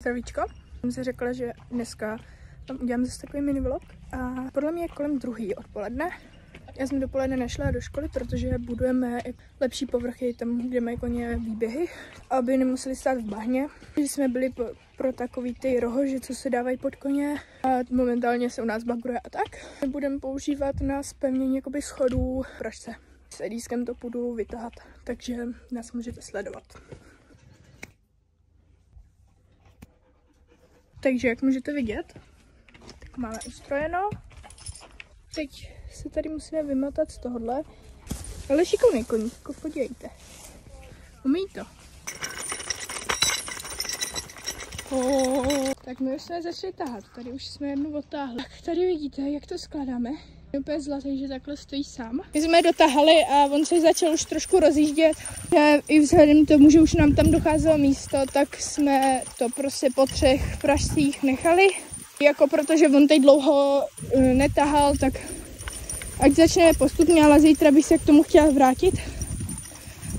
Zdravíčko. Jsem si řekla, že dneska tam udělám zase takový mini vlog a podle mě je kolem 2. odpoledne. Já jsem dopoledne nešla do školy, protože budujeme lepší povrchy tam, kde mají koně výběhy, aby nemuseli stát v bahně. Když jsme byli pro takový ty rohože, co se dávají pod koně a momentálně se u nás bagruje a tak. Budeme používat na zpevnění jakoby schodů v Pražce. S Edískem to půjdu vytahat, takže nás můžete sledovat. Takže jak můžete vidět, tak máme ustrojeno. Teď se tady musíme vymotat z tohohle. Ale šikovný koníčko, podívejte. Umí to. Tak my už jsme začali tahat, tady už jsme jednu odtáhli. Tak tady vidíte, jak to skládáme. Je úplně zlatý, že takhle stojí sám. My jsme dotahali a on se začal už trošku rozjíždět. I vzhledem k tomu, že už nám tam docházelo místo, tak jsme to prostě po 3 pražcích nechali. Jako protože on teď dlouho netahal, tak ať začne postupně, ale zítra bych se k tomu chtěla vrátit.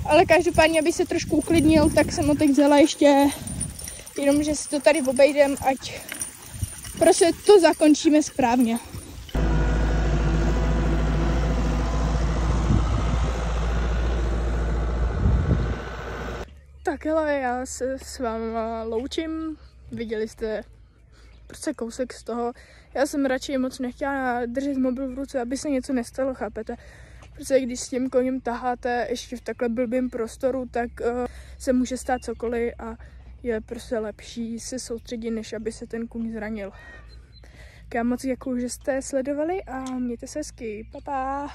Ale každopádně, aby se trošku uklidnil, tak jsem ho teď vzala ještě, jenom že si to tady obejdem, ať prostě to zakončíme správně. Tak hele, já se s váma loučím, viděli jste prostě kousek z toho. Já jsem radši moc nechtěla držet mobil v ruce, aby se něco nestalo, chápete? Protože když s tím koněm taháte ještě v takhle blbým prostoru, tak se může stát cokoliv a je prostě lepší se soustředit, než aby se ten kůň zranil. Já moc děkuju, že jste sledovali a mějte se hezky. Pa, pa.